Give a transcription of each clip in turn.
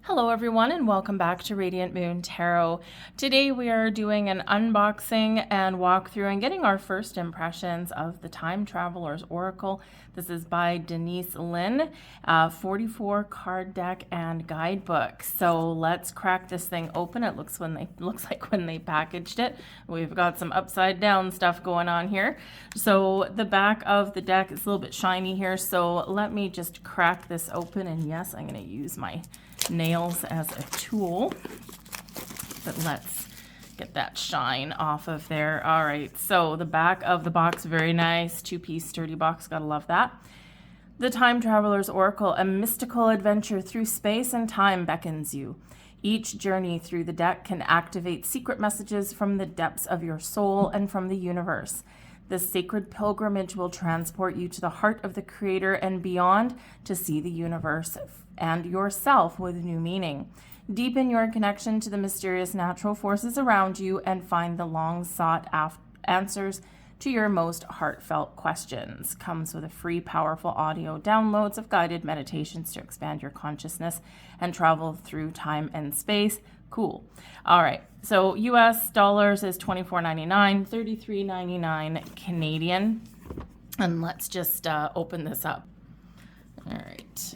Hello everyone and welcome back to Radiant Moon Tarot. Today we are doing an unboxing and walkthrough and getting our first impressions of the Time Traveler's Oracle. This is by Denise Linn, 44 card deck and guidebook. So let's crack this thing open. It looks like when they packaged it. We've got some upside down stuff going on here. So the back of the deck is a little bit shiny here. So let me just crack this open, and yes, I'm going to use my nails as a tool, but let's get that shine off of there. All right, so the back of the box, very nice, two-piece sturdy box, gotta love that. The Time Traveler's Oracle, a mystical adventure through space and time beckons you. Each journey through the deck can activate secret messages from the depths of your soul and from the universe. This sacred pilgrimage will transport you to the heart of the Creator and beyond to see the universe and yourself with new meaning. Deepen your connection to the mysterious natural forces around you and find the long-sought answers to your most heartfelt questions. Comes with a free, powerful audio downloads of guided meditations to expand your consciousness and travel through time and space. Cool. All right. So US dollars is $24.99, $33.99 Canadian. And let's just open this up. All right.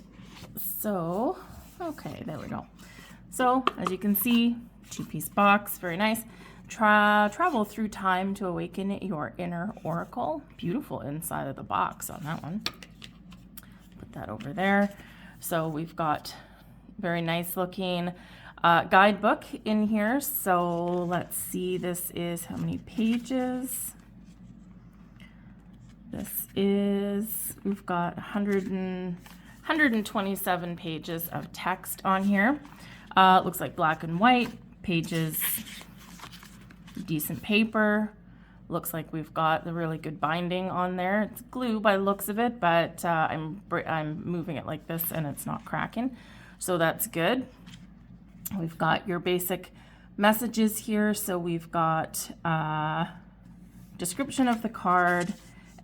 So, okay, there we go. So, as you can see, two-piece box, very nice. Travel through time to awaken your inner oracle. Beautiful inside of the box on that one. Put that over there. So we've got very nice looking guidebook in here. So let's see, this is how many pages? This is, we've got 127 pages of text on here. It looks like black and white pages, decent paper. Looks like we've got the really good binding on there. It's glue by the looks of it, but I'm moving it like this and it's not cracking, so that's good. We've got your basic messages here. So we've got description of the card,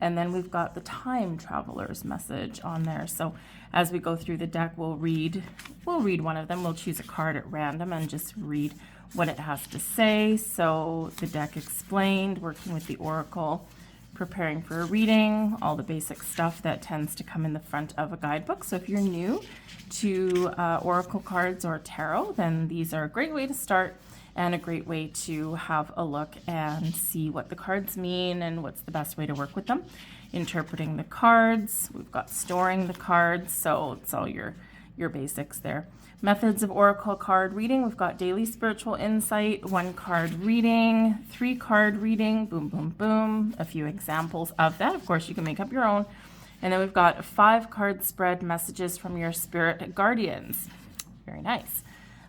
and then we've got the Time Traveler's message on there. So as we go through the deck, we'll read one of them. We'll choose a card at random and just read what it has to say. So the deck explained, working with the Oracle, preparing for a reading, all the basic stuff that tends to come in the front of a guidebook. So if you're new to Oracle cards or tarot, then these are a great way to start and a great way to have a look and see what the cards mean and what's the best way to work with them. Interpreting the cards, we've got storing the cards, so it's all your basics there. Methods of Oracle card reading, we've got daily spiritual insight, 1 card reading, 3 card reading, boom, boom, boom, a few examples of that. Of course, you can make up your own. And then we've got a 5 card spread, messages from your spirit guardians. Very nice.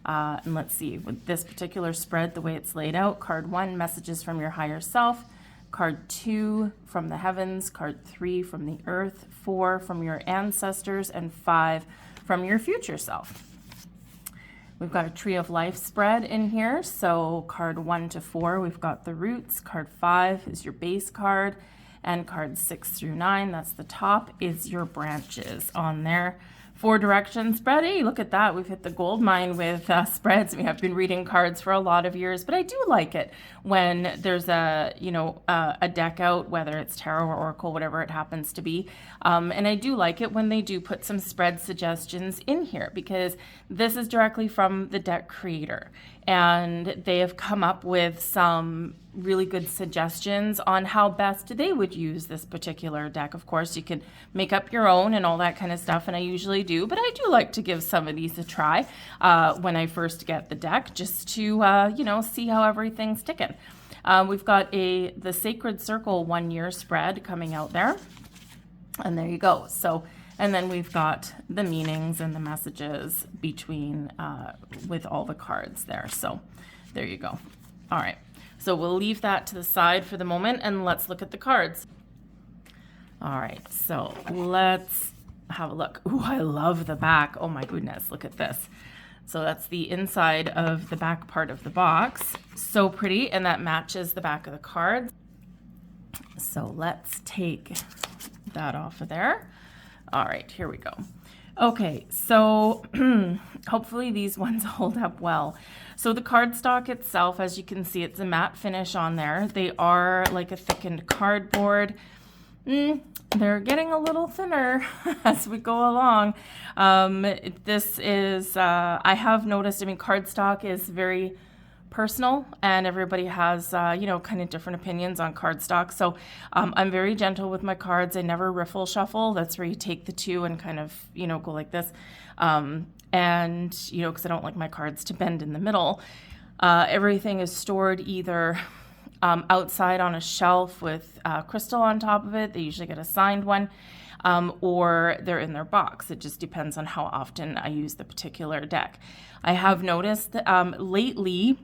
And let's see, with this particular spread, the way it's laid out, card 1, messages from your higher self, card 2, from the heavens, card 3, from the earth, 4, from your ancestors, and 5, from your future self. We've got a Tree of Life spread in here. So card 1 to 4, we've got the roots. Card 5 is your base card. And cards 6 through 9, that's the top, is your branches on there. 4 direction spread. Hey, look at that. We've hit the gold mine with spreads. We have been reading cards for a lot of years, but I do like it when there's a deck out, whether it's tarot or oracle, whatever it happens to be. And I do like it when they do put some spread suggestions in here, because this is directly from the deck creator, and they have come up with some really good suggestions on how best they would use this particular deck. Of course, you can make up your own and all that kind of stuff, and I usually do, but I do like to give some of these a try when I first get the deck, just to see how everything's ticking. We've got the Sacred Circle 1 year spread coming out there, and there you go. So, and then we've got the meanings and the messages between with all the cards there. So there you go. All right. So we'll leave that to the side for the moment, and let's look at the cards. All right, so let's have a look. Ooh, I love the back. Oh my goodness, look at this. So that's the inside of the back part of the box. So pretty, and that matches the back of the cards. So let's take that off of there. All right, here we go. Okay, so hopefully these ones hold up well. So the cardstock itself, as you can see, it's a matte finish on there. They are like a thickened cardboard. They're getting a little thinner as we go along. This is, I have noticed, I mean, cardstock is very personal, and everybody has, you know, kind of different opinions on cardstock. So I'm very gentle with my cards. I never riffle shuffle. That's where you take the two and kind of, you know, go like this. And, you know, because I don't like my cards to bend in the middle. Everything is stored either outside on a shelf with crystal on top of it. They usually get a signed one. Or they're in their box. It just depends on how often I use the particular deck. I have noticed lately,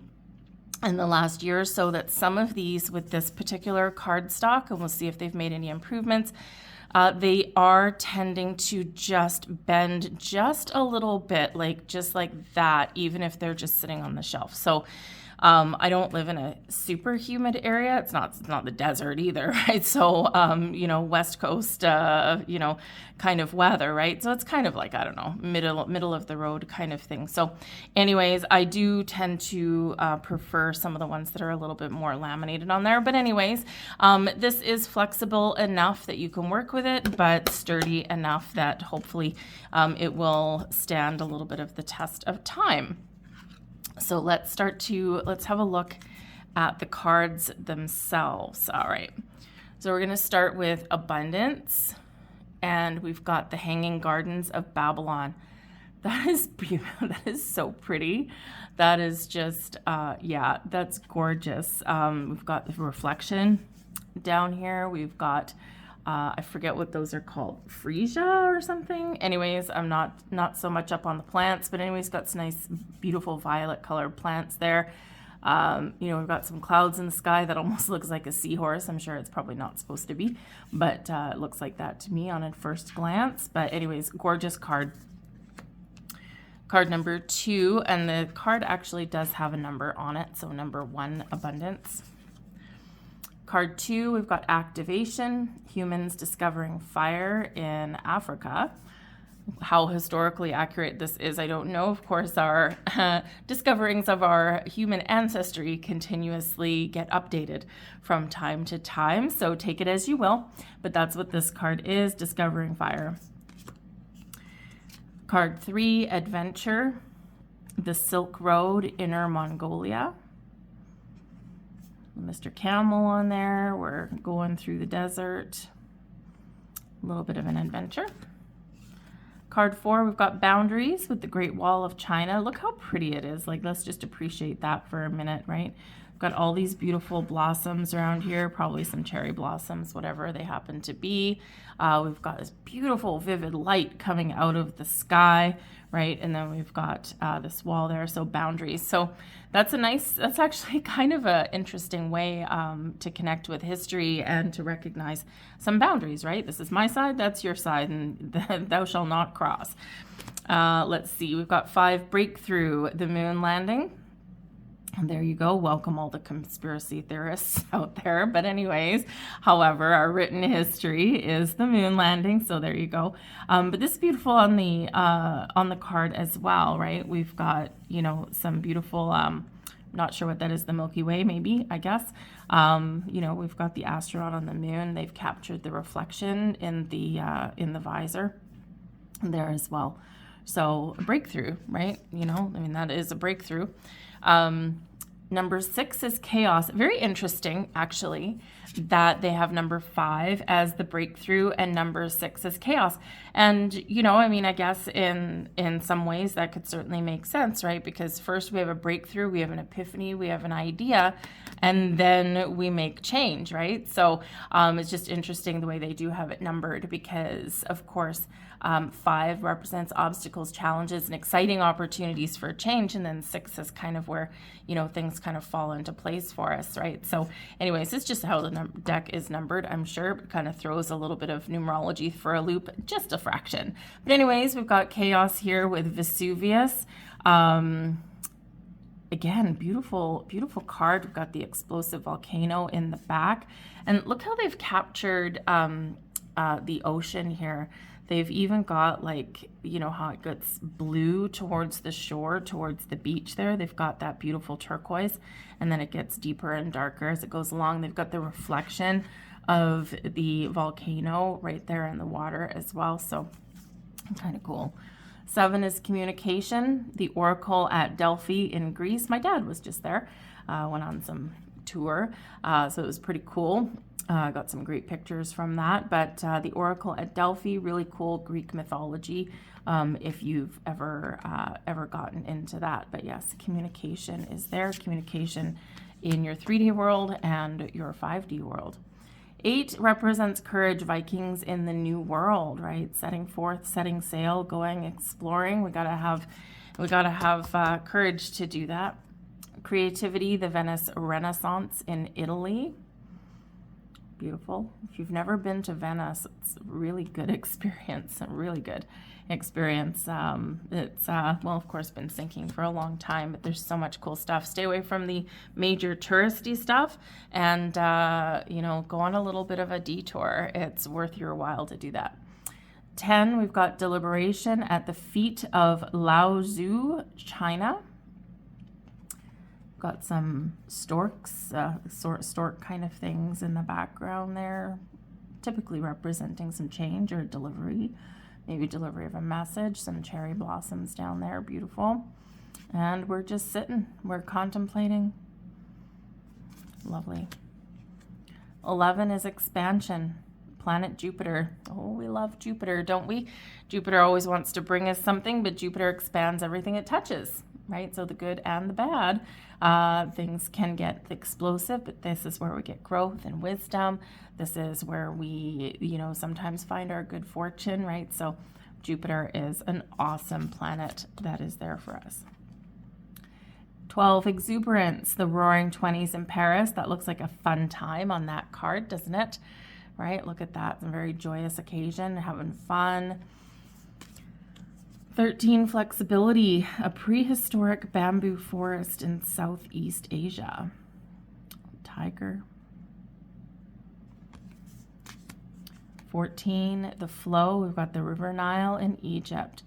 in the last year or so, that some of these with this particular cardstock, and we'll see if they've made any improvements, they are tending to just bend just a little bit, like just like that, even if they're just sitting on the shelf. So I don't live in a super humid area. It's not the desert either, right? So, you know, West Coast, you know, kind of weather, right? So it's kind of like, I don't know, middle of the road kind of thing. So anyways, I do tend to prefer some of the ones that are a little bit more laminated on there. But anyways, this is flexible enough that you can work with it, but sturdy enough that hopefully it will stand a little bit of the test of time. So let's have a look at the cards themselves. All right. So we're going to start with abundance, and we've got the Hanging Gardens of Babylon. That is beautiful. That is so pretty. That is just, yeah, that's gorgeous. We've got the reflection down here. We've got, I forget what those are called, freesia or something. Anyways, I'm not so much up on the plants, but anyways, got some nice, beautiful violet colored plants there. You know, we've got some clouds in the sky that almost looks like a seahorse. I'm sure it's probably not supposed to be, but it looks like that to me on a first glance. But anyways, gorgeous card. Card number 2, and the card actually does have a number on it. So number 1, abundance. Card 2, we've got activation, humans discovering fire in Africa. How historically accurate this is, I don't know. Of course, our discoverings of our human ancestry continuously get updated from time to time, so take it as you will. But that's what this card is, discovering fire. Card 3, adventure, the Silk Road, Inner Mongolia. Mr. Camel on there. We're going through the desert. A little bit of an adventure. Card 4, we've got boundaries with the Great Wall of China. Look how pretty it is. Like, let's just appreciate that for a minute, right? We've got all these beautiful blossoms around here, probably some cherry blossoms, whatever they happen to be. We've got this beautiful, vivid light coming out of the sky, right? And then we've got this wall there, so boundaries. So that's actually kind of an interesting way to connect with history and to recognize some boundaries, right? This is my side, that's your side, and thou shalt not cross. Let's see, we've got 5, breakthrough, the moon landing. And there you go. Welcome all the conspiracy theorists out there. But anyways, however, our written history is the moon landing. So there you go. But this is beautiful on the card as well, right? We've got, you know, some beautiful, not sure what that is, the Milky Way, maybe, I guess. You know, we've got the astronaut on the moon. They've captured the reflection in the visor there as well. So a breakthrough, right? You know, I mean, that is a breakthrough. Number 6 is chaos. Very interesting, actually, that they have number 5 as the breakthrough and number 6 as chaos. And, you know, I mean, I guess in some ways that could certainly make sense, right? Because first we have a breakthrough, we have an epiphany, we have an idea, and then we make change, right? So it's just interesting the way they do have it numbered because, of course, 5 represents obstacles, challenges, and exciting opportunities for change. And then 6 is kind of where, you know, things kind of fall into place for us, right? So anyways, it's just how the deck is numbered, I'm sure. It kind of throws a little bit of numerology for a loop, just a fraction. But anyways, we've got chaos here with Vesuvius. Again, beautiful, beautiful card. We've got the explosive volcano in the back. And look how they've captured the ocean here. They've even got, like, you know how it gets blue towards the shore, towards the beach there. They've got that beautiful turquoise, and then it gets deeper and darker as it goes along. They've got the reflection of the volcano right there in the water as well. So kind of cool. 7 is communication. The Oracle at Delphi in Greece. My dad was just there. Went on some tour, so it was pretty cool. Got some great pictures from that. But the Oracle at Delphi, really cool Greek mythology, if you've ever gotten into that. But yes, communication is there. Communication in your 3D world and your 5D world. 8 represents courage, Vikings in the new world, right? Setting forth, setting sail, going, exploring. We gotta have courage to do that. Creativity, the Venice Renaissance in Italy. Beautiful. If you've never been to Venice, it's a really good experience, a really good experience. It's, well, of course, been sinking for a long time, but there's so much cool stuff. Stay away from the major touristy stuff and, you know, go on a little bit of a detour. It's worth your while to do that. 10, we've got deliberation at the feet of Lao Tzu, China. Got some storks, stork kind of things in the background there, typically representing some change or delivery, maybe delivery of a message. Some cherry blossoms down there, beautiful. And we're just sitting, we're contemplating. Lovely. 11 is expansion, planet Jupiter. Oh, we love Jupiter, don't we? Jupiter always wants to bring us something, but Jupiter expands everything it touches, right? So the good and the bad. Things can get explosive, but this is where we get growth and wisdom. This is where we, you know, sometimes find our good fortune, right? So Jupiter is an awesome planet that is there for us. 12, exuberance, the Roaring 20s in Paris. That looks like a fun time on that card, doesn't it? Right? Look at that. It's a very joyous occasion, having fun. 13, flexibility, a prehistoric bamboo forest in Southeast Asia. Tiger. 14, the flow. We've got the River Nile in Egypt.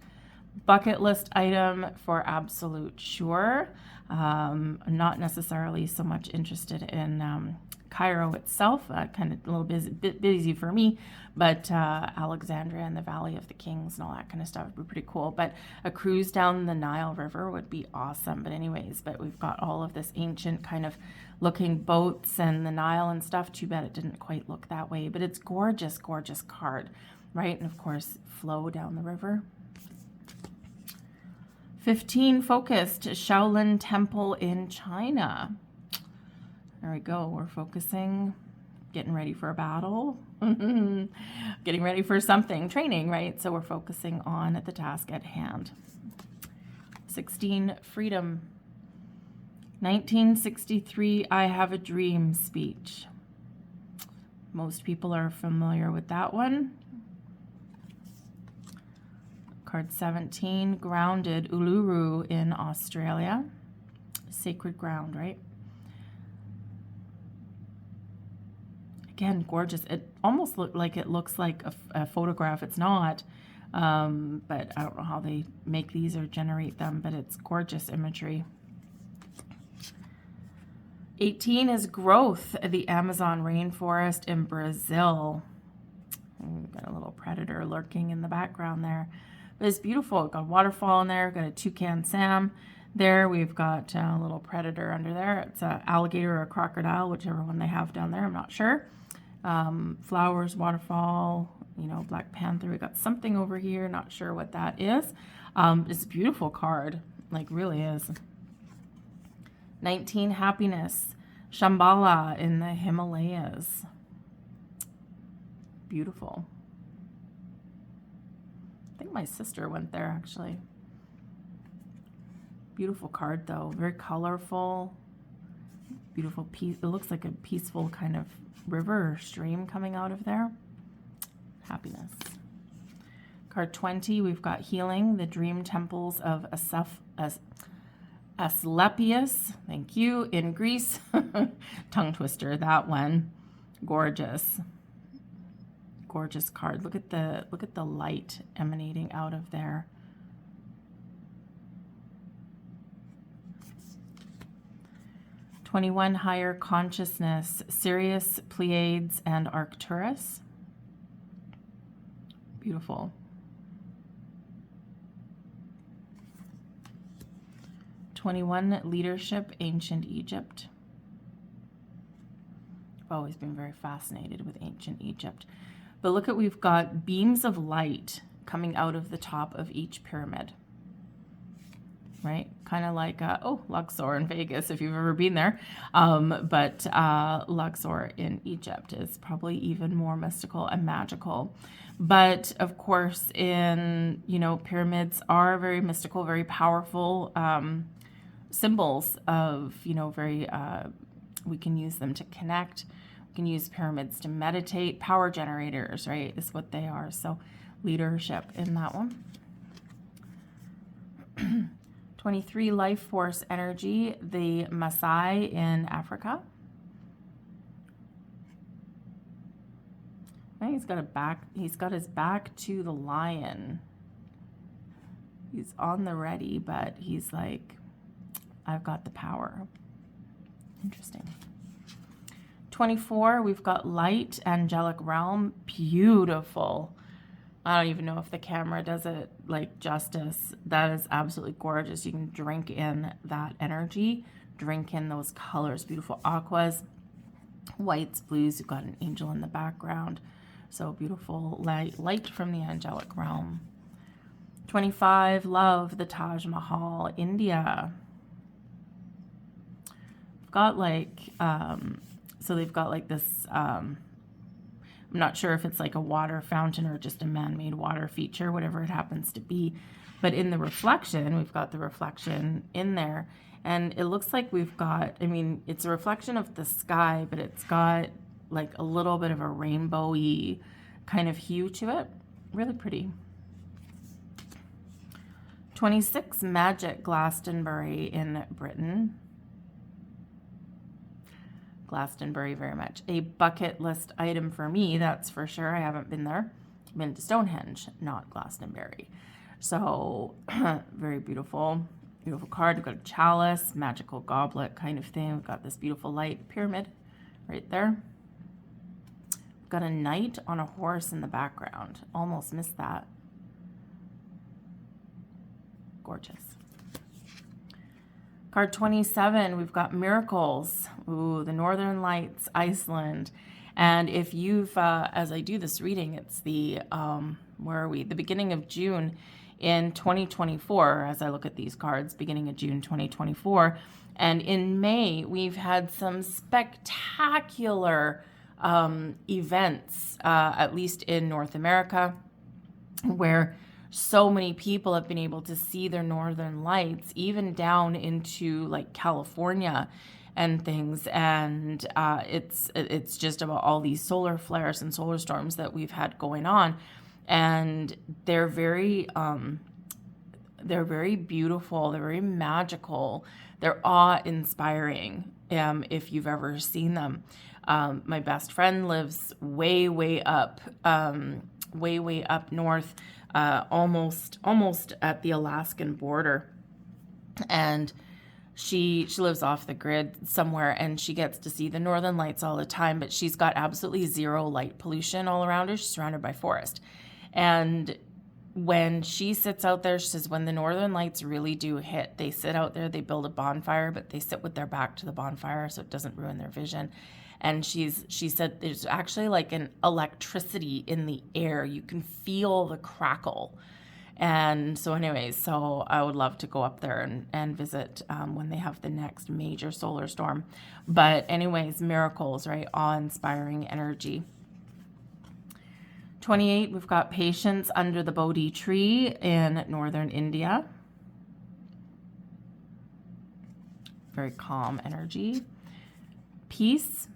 Bucket list item for absolute sure. Not necessarily so much interested in Cairo itself, kind of a little bit busy for me, but Alexandria and the Valley of the Kings and all that kind of stuff would be pretty cool. But a cruise down the Nile River would be awesome. But anyways, but we've got all of this ancient kind of looking boats and the Nile and stuff. Too bad it didn't quite look that way, but it's gorgeous, gorgeous card, right? And of course, flow down the river. 15, focused, Shaolin Temple in China. There we go. We're focusing, getting ready for a battle, getting ready for something, training, right? So we're focusing on the task at hand. 16, freedom. 1963, I Have a Dream speech. Most people are familiar with that one. Card 17, grounded, Uluru in Australia. Sacred ground, right? Again, gorgeous. It almost looks like a photograph. It's not, but I don't know how they make these or generate them, but it's gorgeous imagery. 18 is growth, the Amazon rainforest in Brazil. We've got a little predator lurking in the background there. But it's beautiful. We've got a waterfall in there. We've got a toucan Sam there. We've got a little predator under there. It's an alligator or a crocodile, whichever one they have down there. I'm not sure. Flowers, waterfall, you know, Black Panther. We got something over here, not sure what that is. It's a beautiful card, like really is. 19, happiness, Shambhala in the Himalayas. Beautiful. I think my sister went there actually. Beautiful card though, very colorful. Beautiful piece. It looks like a peaceful kind of river or stream coming out of there. Happiness. Card 20, we've got healing, the dream temples of Asclepius, thank you, in Greece. Tongue twister, that one. Gorgeous. gorgeous card. Look at the light emanating out of there. "21, higher consciousness, Sirius, Pleiades, and Arcturus." Beautiful. 21, leadership, ancient Egypt. I've always been very fascinated with ancient Egypt. But look at, we've got beams of light coming out of the top of each pyramid. Right? Kind of like, Luxor in Vegas, if you've ever been there. But Luxor in Egypt is probably even more mystical and magical. But of course, pyramids are very mystical, very powerful symbols of, we can use them to connect. We can use pyramids to meditate. Power generators, right, is what they are. So leadership in that one. 23, life force energy, the Maasai in Africa. I think he's got his back to the lion. He's on the ready, but he's like, I've got the power. Interesting. 24, we've got light, angelic realm, beautiful. I don't even know if the camera does it like justice. That is absolutely gorgeous. You can drink in that energy, drink in those colors, beautiful aquas, whites, blues. You've got an angel in the background. So beautiful light from the angelic realm. 25, love, the Taj Mahal, India. We've got like, so they've got like this, I'm not sure if it's like a water fountain or just a man-made water feature, whatever it happens to be. But in the reflection, we've got the reflection in there. And it looks like we've got, it's a reflection of the sky, but it's got like a little bit of a rainbowy kind of hue to it. Really pretty. 26, magic, Glastonbury in Britain. Glastonbury, very much a bucket list item for me, that's for sure. I haven't been there. I've been to Stonehenge, not Glastonbury. So very beautiful card. We've got a chalice, magical goblet kind of thing. We've got this beautiful light pyramid right there. We've got a knight on a horse in the background. Almost missed that. Gorgeous. Card 27, we've got miracles. Ooh, the Northern Lights, Iceland. And if you've, as I do this reading, it's the, where are we? The beginning of June in 2024, as I look at these cards, beginning of June 2024. And in May, we've had some spectacular events, at least in North America, where so many people have been able to see their northern lights, even down into like California and things. And it's just about all these solar flares and solar storms that we've had going on. And they're very beautiful. They're very magical. They're awe-inspiring, if you've ever seen them. My best friend lives way up north, almost at the Alaskan border, and she lives off the grid somewhere, and she gets to see the northern lights all the time, but she's got absolutely zero light pollution all around her. She's surrounded by forest. And when she sits out there, she says when the northern lights really do hit, they sit out there, they build a bonfire, but they sit with their back to the bonfire so it doesn't ruin their vision. And she said there's actually like an electricity in the air. You can feel the crackle. And so anyways, so I would love to go up there and visit when they have the next major solar storm. But anyways, miracles, right? Awe-inspiring energy. 28, we've got patience under the Bodhi tree in northern India. Very calm energy. Peace,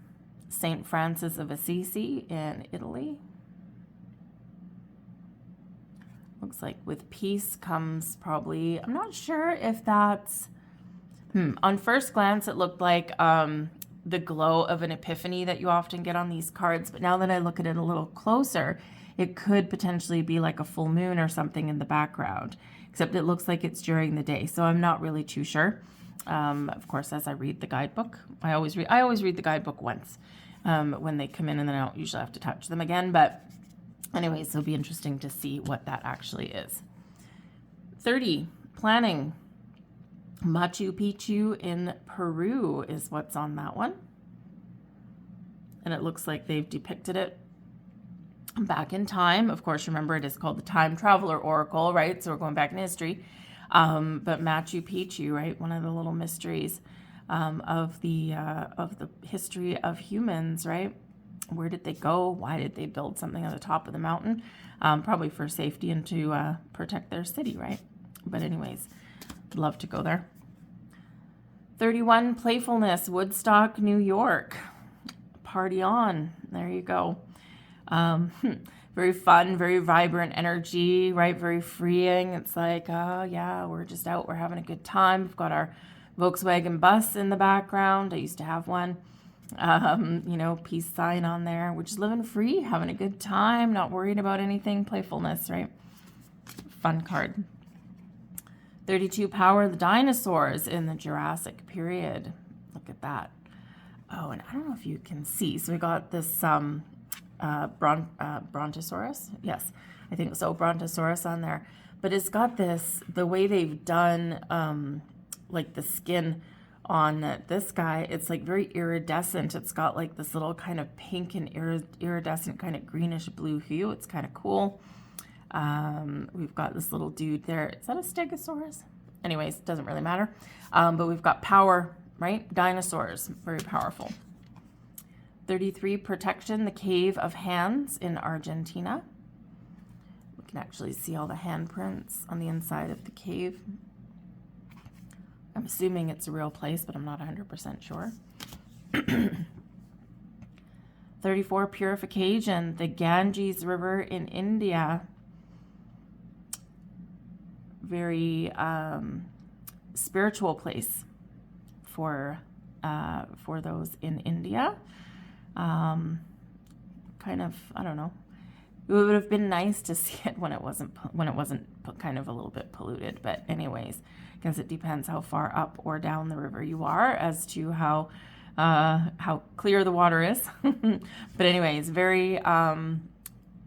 St. Francis of Assisi in Italy. Looks like with peace comes probably, I'm not sure if that's, on first glance it looked like the glow of an epiphany that you often get on these cards. But now that I look at it a little closer, it could potentially be like a full moon or something in the background, except it looks like it's during the day. So I'm not really too sure. Of course, as I read the guidebook, I always read the guidebook once when they come in, and then I don't usually have to touch them again. But anyways, it'll be interesting to see what that actually is. 30, planning. Machu Picchu in Peru is what's on that one. And it looks like they've depicted it back in time. Of course, remember, it is called the Time Traveler Oracle, right? So we're going back in history. But Machu Picchu, right? One of the little mysteries of the history of humans, right? Where did they go? Why did they build something at the top of the mountain? Probably for safety and to protect their city, right? But anyways, I'd love to go there. 31, playfulness, Woodstock, New York. Party on. There you go. Very fun, very vibrant energy, right? Very freeing. It's like, oh yeah, we're just out. We're having a good time. We've got our Volkswagen bus in the background. I used to have one. You know, peace sign on there. We're just living free, having a good time, not worried about anything. Playfulness, right? Fun card. 32, power, the dinosaurs in the Jurassic period. Look at that. Oh, and I don't know if you can see. So we got this Brontosaurus. Yes, I think so. Brontosaurus on there. But it's got this, the way they've done like the skin on this guy, it's like very iridescent. It's got like this little kind of pink and iridescent kind of greenish blue hue. It's kind of cool. We've got this little dude there. Is that a Stegosaurus? Anyways, doesn't really matter. But we've got power, right? Dinosaurs, very powerful. 33, protection, the Cave of Hands in Argentina. We can actually see all the handprints on the inside of the cave. I'm assuming it's a real place, but I'm not 100% sure. 34, purification, the Ganges River in India. Very spiritual place for those in India. Kind of, I don't know. It would have been nice to see it when it wasn't kind of a little bit polluted. But anyways, because it depends how far up or down the river you are as to how clear the water is. But anyways, very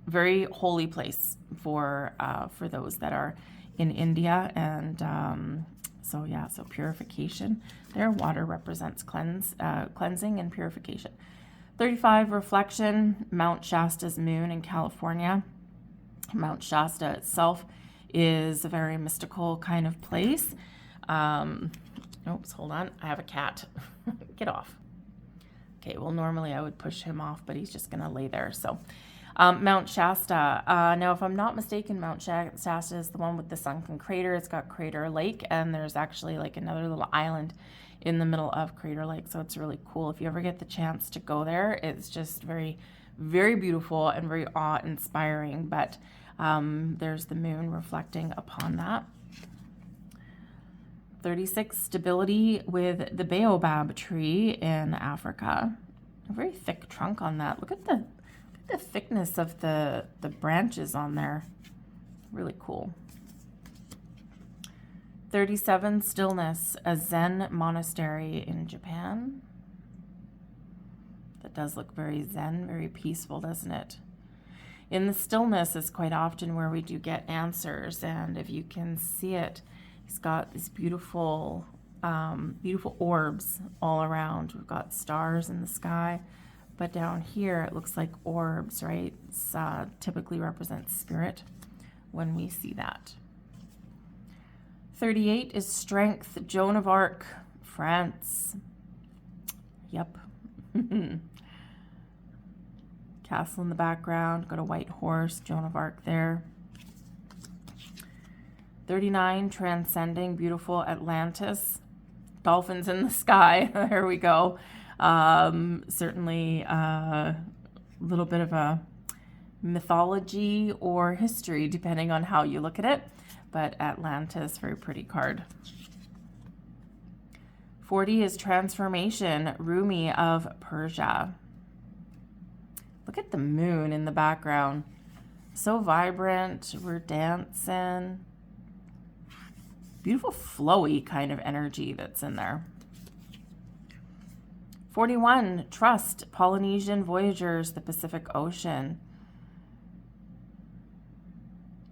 very holy place for those that are in India. And so yeah, so purification. Their water represents cleansing and purification. 35, reflection, Mount Shasta's moon in California. Mount Shasta itself is a very mystical kind of place. Oops, hold on. I have a cat. Get off. Okay, well, normally I would push him off, but he's just going to lay there. So Mount Shasta. Now, if I'm not mistaken, Mount Shasta is the one with the sunken crater. It's got Crater Lake, and there's actually like another little island in the middle of Crater Lake. So it's really cool. If you ever get the chance to go there, it's just very, very beautiful and very awe-inspiring. But there's the moon reflecting upon that. 36, stability with the baobab tree in Africa. A very thick trunk on that. Look at the thickness of the branches on there. Really cool. 37, stillness, a Zen monastery in Japan. That does look very Zen, very peaceful, doesn't it? In the stillness is quite often where we do get answers, and if you can see it, he's got these beautiful, beautiful orbs all around. We've got stars in the sky, but down here it looks like orbs, right? It's, typically represents spirit when we see that. 38 is strength, Joan of Arc, France. Yep. Castle in the background, got a white horse, Joan of Arc there. 39, transcending, beautiful Atlantis. Dolphins in the sky, there we go. Certainly a little bit of a mythology or history, depending on how you look at it. But Atlantis, very pretty card. 40 is transformation, Rumi of Persia. Look at the moon in the background. So vibrant. We're dancing. Beautiful flowy kind of energy that's in there. 41, trust, Polynesian voyagers, the Pacific Ocean.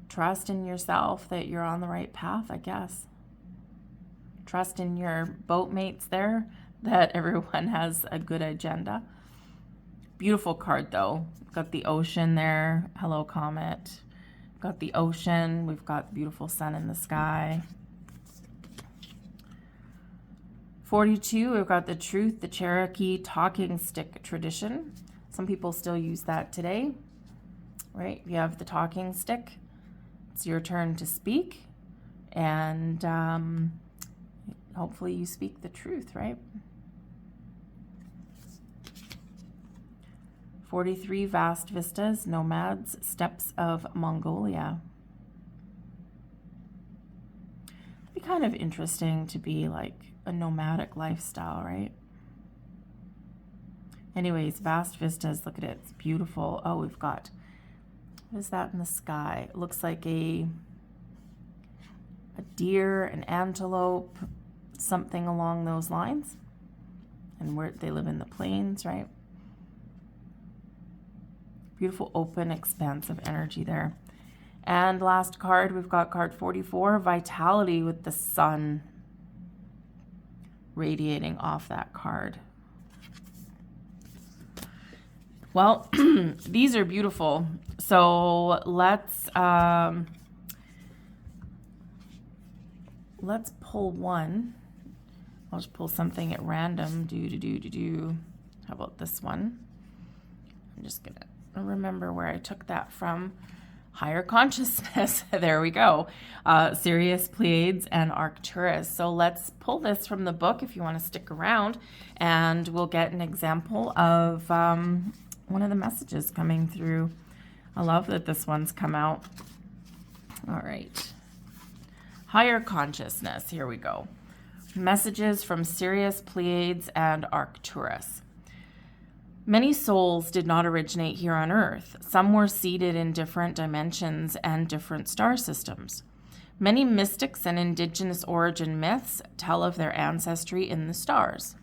Trust in yourself that you're on the right path, I guess. Trust in your boatmates there, that everyone has a good agenda. Beautiful card though. We've got the ocean there. Hello, comet. We've got the ocean. We've got the beautiful sun in the sky. 42, we've got the truth, the Cherokee talking stick tradition. Some people still use that today, right? You have the talking stick. It's your turn to speak, and hopefully you speak the truth, right? 43, vast vistas, nomads, steppes of Mongolia. It'd be kind of interesting to be like a nomadic lifestyle, right? Anyways, vast vistas, look at it, it's beautiful. Oh, we've got, what is that in the sky? It looks like a deer, an antelope, something along those lines. And where they live in the plains, right? Beautiful, open, expansive energy there. And last card, we've got card 44, vitality with the sun radiating off that card. Well, these are beautiful. So let's pull one. I'll just pull something at random. How about this one? I'm just gonna remember where I took that from. Higher consciousness. There we go. Sirius, Pleiades, and Arcturus. So let's pull this from the book if you want to stick around, and we'll get an example of one of the messages coming through. I love that this one's come out. All right. Higher consciousness. Here we go. Messages from Sirius, Pleiades, and Arcturus. Many souls did not originate here on Earth. Some were seated in different dimensions and different star systems. Many mystics and indigenous origin myths tell of their ancestry in the stars.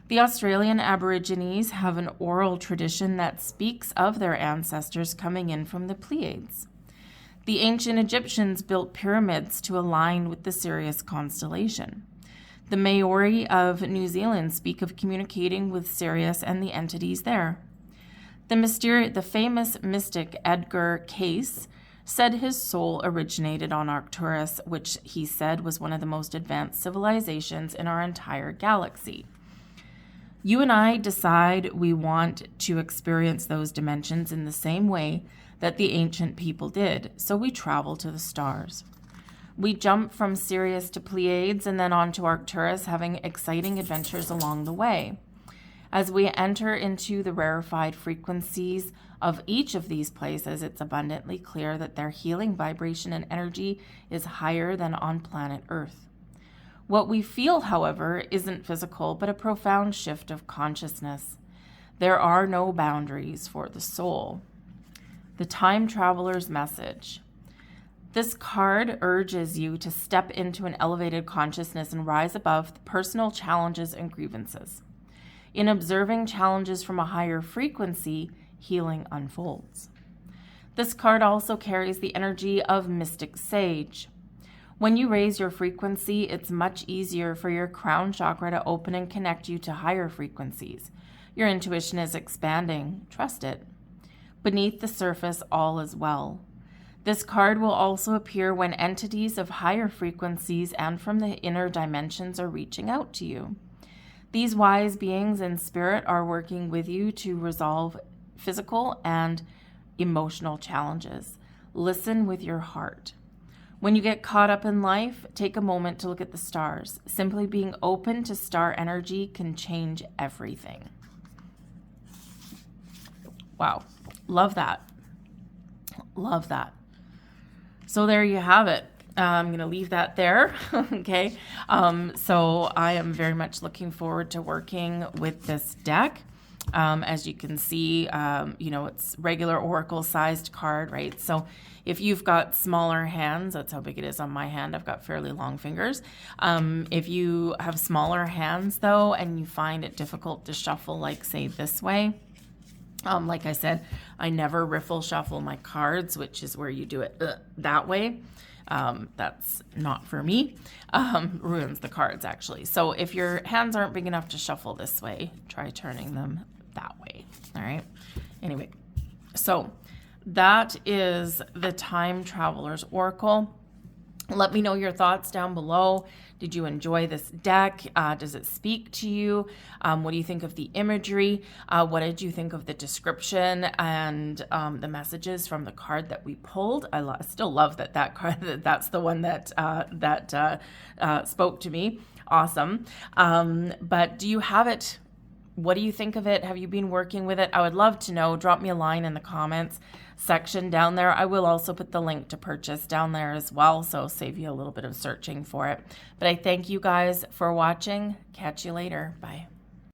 The Australian Aborigines have an oral tradition that speaks of their ancestors coming in from the Pleiades. The ancient Egyptians built pyramids to align with the Sirius constellation. The Maori of New Zealand speak of communicating with Sirius and the entities there. The famous mystic Edgar Cayce said his soul originated on Arcturus, which he said was one of the most advanced civilizations in our entire galaxy. You and I decide we want to experience those dimensions in the same way that the ancient people did, so we travel to the stars. We jump from Sirius to Pleiades and then on to Arcturus, having exciting adventures along the way. As we enter into the rarefied frequencies of each of these places, it's abundantly clear that their healing vibration and energy is higher than on planet Earth. What we feel, however, isn't physical, but a profound shift of consciousness. There are no boundaries for the soul. The Time Traveler's Message. This card urges you to step into an elevated consciousness and rise above the personal challenges and grievances. In observing challenges from a higher frequency, healing unfolds. This card also carries the energy of Mystic Sage. When you raise your frequency, it's much easier for your crown chakra to open and connect you to higher frequencies. Your intuition is expanding. Trust it. Beneath the surface, all is well. This card will also appear when entities of higher frequencies and from the inner dimensions are reaching out to you. These wise beings in spirit are working with you to resolve physical and emotional challenges. Listen with your heart. When you get caught up in life, take a moment to look at the stars. Simply being open to star energy can change everything. Wow. Love that. Love that. So there you have it. I'm going to leave that there. Okay. So I am very much looking forward to working with this deck. As you can see, it's regular oracle sized card, right? So if you've got smaller hands, that's how big it is on my hand. I've got fairly long fingers. If you have smaller hands though, and you find it difficult to shuffle, like say this way, like I said, I never riffle shuffle my cards, which is where you do it that way. That's not for me. Ruins the cards actually. So if your hands aren't big enough to shuffle this way, try turning them that way. All right. Anyway, so that is the Time Traveler's Oracle. Let me know your thoughts down below. Did you enjoy this deck? Does it speak to you? What do you think of the imagery? What did you think of the description and the messages from the card that we pulled? I still love that card. That's the one that spoke to me. Awesome. But do you have it? What do you think of it? Have you been working with it? I would love to know. Drop me a line in the comments section down there. I will also put the link to purchase down there as well, so save you a little bit of searching for it. But I thank you guys for watching. Catch you later. Bye.